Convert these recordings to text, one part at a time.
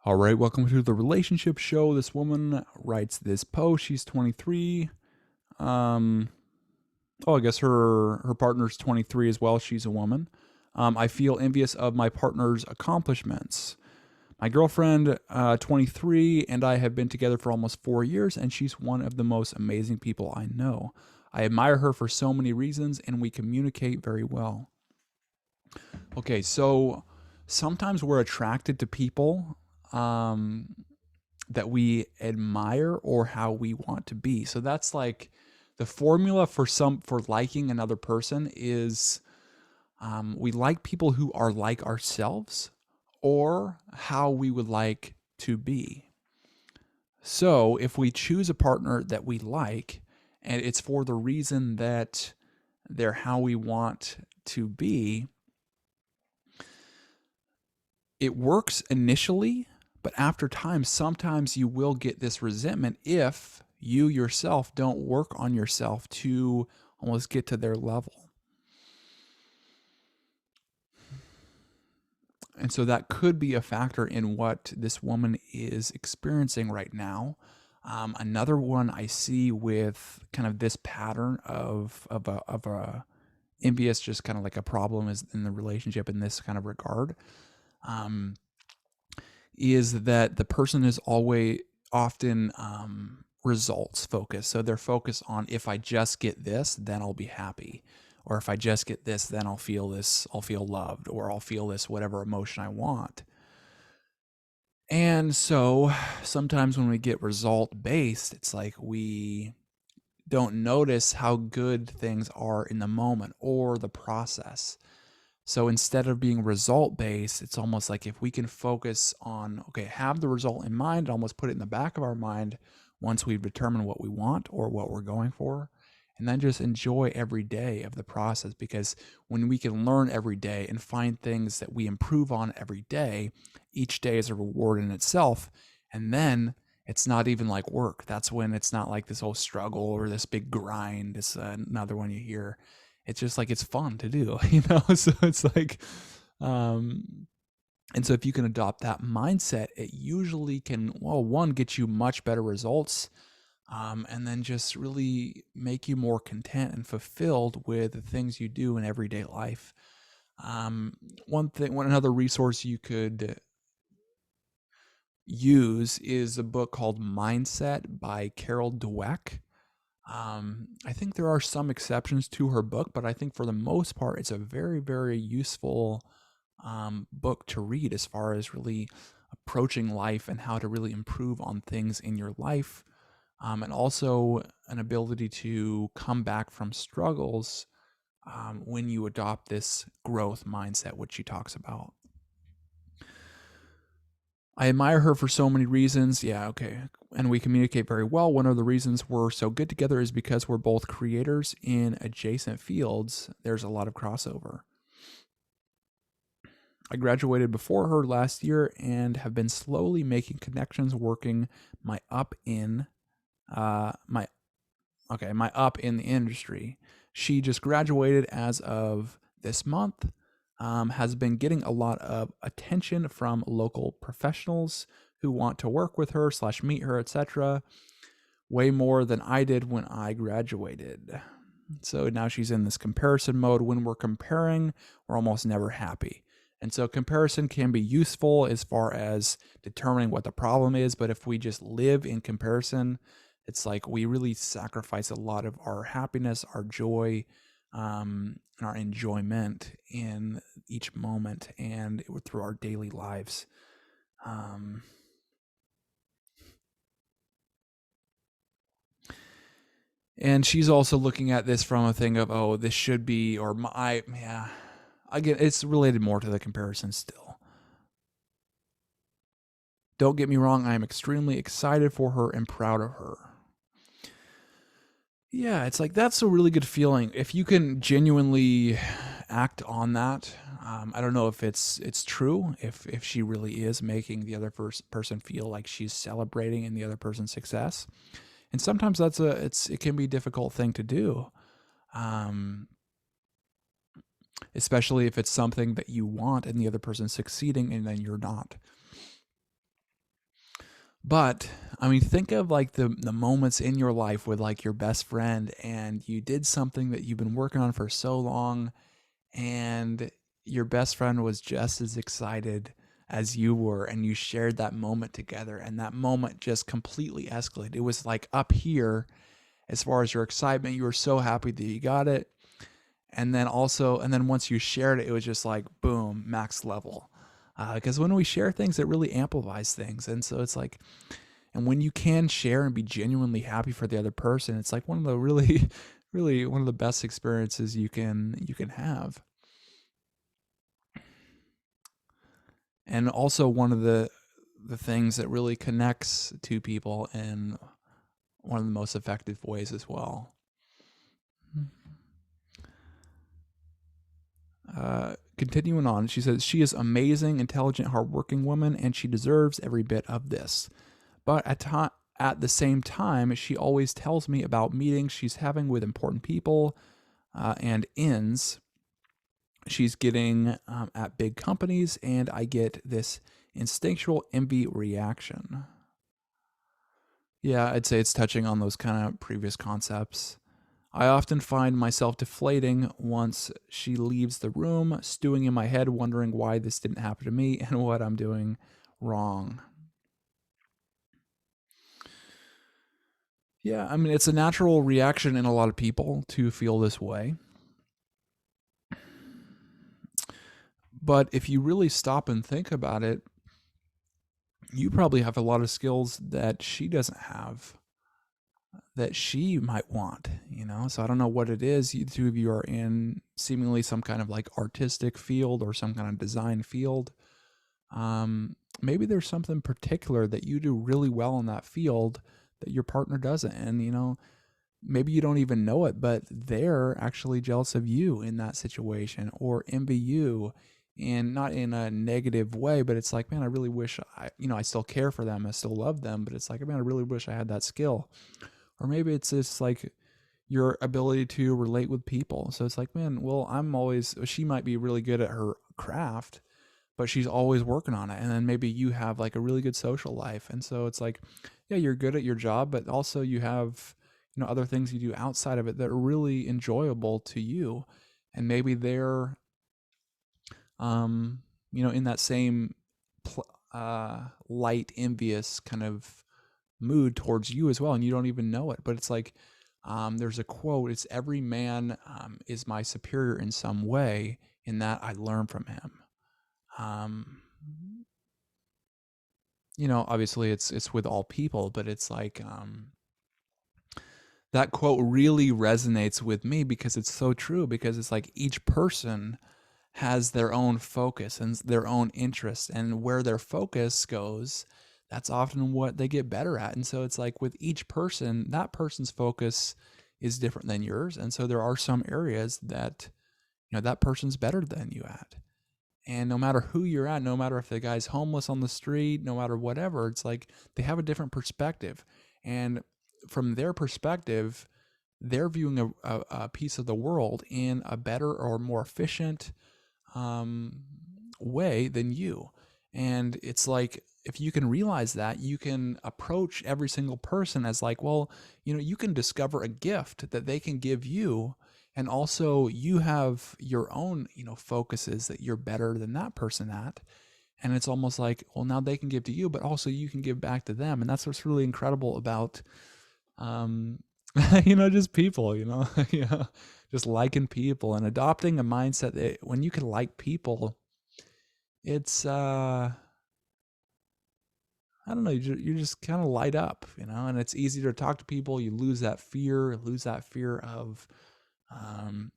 All right, welcome to the relationship show. This woman writes this post. She's 23. Um, I guess her partner's 23 as well. She's a woman. I feel envious of my partner's accomplishments. My girlfriend, 23, and I have been together for almost 4 years, and she's one of the most amazing people I know. I admire her for so many reasons, and we communicate very well. Okay, so sometimes we're attracted to people um, that we admire or how we want to be. So that's like the formula for liking another person is we like people who are like ourselves or how we would like to be. So if we choose a partner that we like and it's for the reason that they're how we want to be, it works initially, but after time, sometimes you will get this resentment if you yourself don't work on yourself to almost get to their level. And so that could be a factor in what this woman is experiencing right now. Another one I see with kind of this pattern of a envious, just kind of like a problem is in the relationship in this kind of regard. Um, is that the person is always often results focused. So they're focused on if I just get this, then I'll be happy. Or if I just get this, then I'll feel this, I'll feel loved, or I'll feel this, whatever emotion I want. And so sometimes when we get result based, it's like we don't notice how good things are in the moment or the process. So instead of being result based, it's almost like if we can focus on, okay, have the result in mind, almost put it in the back of our mind once we've determined what we want or what we're going for, and then just enjoy every day of the process. Because when we can learn every day and find things that we improve on every day, each day is a reward in itself. And then it's not even like work. That's when it's not like this whole struggle or this big grind. It's another one you hear. It's just like it's fun to do, So it's like, um, and so if you can adopt that mindset, it usually can, well, one, get you much better results, and then just really make you more content and fulfilled with the things you do in everyday life. Um, another resource you could use is a book called Mindset by Carol Dweck. I think there are some exceptions to her book, but I think for the most part, it's a very, very useful book to read as far as really approaching life and how to really improve on things in your life, and also an ability to come back from struggles when you adopt this growth mindset, which she talks about. I admire her for so many reasons. Yeah, okay. And we communicate very well. One of the reasons we're so good together is because we're both creators in adjacent fields. There's a lot of crossover. I graduated before her last year and have been slowly making connections, working my up in my my up in the industry. She just graduated as of this month. Has been getting a lot of attention from local professionals who want to work with her slash meet her, etc. Way more than I did when I graduated. So now she's in this comparison mode. When we're comparing, we're almost never happy. And so comparison can be useful as far as determining what the problem is. But if we just live in comparison, it's like we really sacrifice a lot of our happiness, our joy, and our enjoyment in each moment and through our daily lives. Um, and she's also looking at this from a thing of, oh, this should be, or my, yeah. Again, it's related more to the comparison still. Don't get me wrong, I am extremely excited for her and proud of her. Yeah, it's like that's a really good feeling if you can genuinely act on that. I don't know if it's true, if she really is making the other person feel like she's celebrating in the other person's success, and sometimes it can be a difficult thing to do, um, especially if it's something that you want and the other person's succeeding and then you're not. But I mean, think of like the moments in your life with like your best friend, and you did something that you've been working on for so long, and your best friend was just as excited as you were, and you shared that moment together, and that moment just completely escalated. It was like up here as far as your excitement. You were so happy that you got it. And then once you shared it, it was just like boom, max level. Because when we share things, it really amplifies things. And so it's like, and when you can share and be genuinely happy for the other person, it's like one of the really, really one of the best experiences you can have. And also one of the things that really connects two people in one of the most effective ways as well. Continuing on, she says she is amazing, intelligent, hardworking woman, and she deserves every bit of this. But at the same time, she always tells me about meetings she's having with important people and ins she's getting at big companies, and I get this instinctual envy reaction. Yeah, I'd say it's touching on those kind of previous concepts. I often find myself deflating once she leaves the room, stewing in my head, wondering why this didn't happen to me and what I'm doing wrong. Yeah, I mean, it's a natural reaction in a lot of people to feel this way. But if you really stop and think about it, you probably have a lot of skills that she doesn't have that she might want, you know? So I don't know what it is. You two of you are in seemingly some kind of like artistic field or some kind of design field. Maybe there's something particular that you do really well in that field that your partner doesn't. And, maybe you don't even know it, but they're actually jealous of you in that situation or envy you, and not in a negative way, but it's like, man, I really wish I still care for them. I still love them, but it's like, man, I really wish I had that skill. Or maybe it's just like your ability to relate with people. So it's like, man, well, she might be really good at her craft, but she's always working on it. And then maybe you have like a really good social life. And so it's like, yeah, you're good at your job, but also you have, other things you do outside of it that are really enjoyable to you. And maybe they're, in that same light, envious kind of mood towards you as well, and you don't even know it. But it's like, there's a quote, it's every man is my superior in some way, in that I learn from him. Um, obviously it's with all people, but it's like, that quote really resonates with me because it's so true, because it's like each person has their own focus and their own interest, and where their focus goes, that's often what they get better at. And so it's like with each person, that person's focus is different than yours, and so there are some areas that that person's better than you at. And no matter who you're at, no matter if the guy's homeless on the street, no matter whatever, it's like they have a different perspective. And from their perspective, they're viewing a piece of the world in a better or more efficient um, way than you. And it's like, if you can realize that, you can approach every single person as like, well, you can discover a gift that they can give you. And also you have your own, focuses that you're better than that person at. And it's almost like, well, now they can give to you, but also you can give back to them. And that's what's really incredible about, um, just people, just liking people and adopting a mindset that when you can like people, it's, I don't know, you just kind of light up, and it's easier to talk to people. You lose that fear of, um,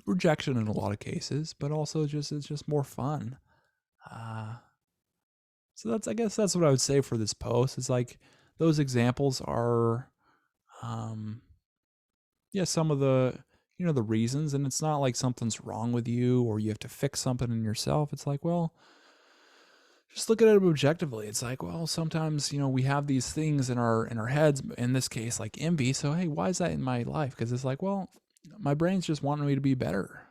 rejection in a lot of cases, but also it's just more fun. Uh, so I guess that's what I would say for this post. It's like those examples are, um, yeah, some of the reasons, and it's not like something's wrong with you or you have to fix something in yourself. It's like, well, just look at it objectively. It's like, well, sometimes we have these things in our heads. In this case, like envy. So hey, why is that in my life? Because it's like, well, my brain's just wanting me to be better.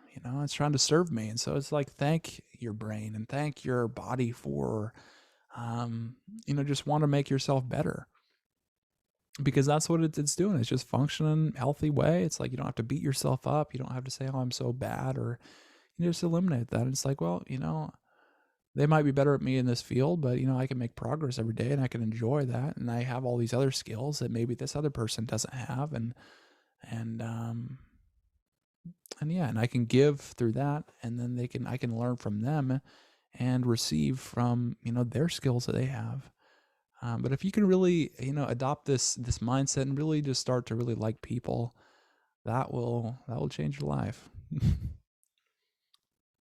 It's trying to serve me, and so it's like, thank your brain and thank your body for just want to make yourself better, because that's what it's doing. It's just functioning healthy way. It's like you don't have to beat yourself up. You don't have to say, oh, I'm so bad, or just eliminate that. It's like, well, they might be better at me in this field, but I can make progress every day and I can enjoy that. And I have all these other skills that maybe this other person doesn't have. And yeah, and I can give through that, and then I can learn from them and receive from, their skills that they have. But if you can really, adopt this mindset and really just start to really like people, that will change your life.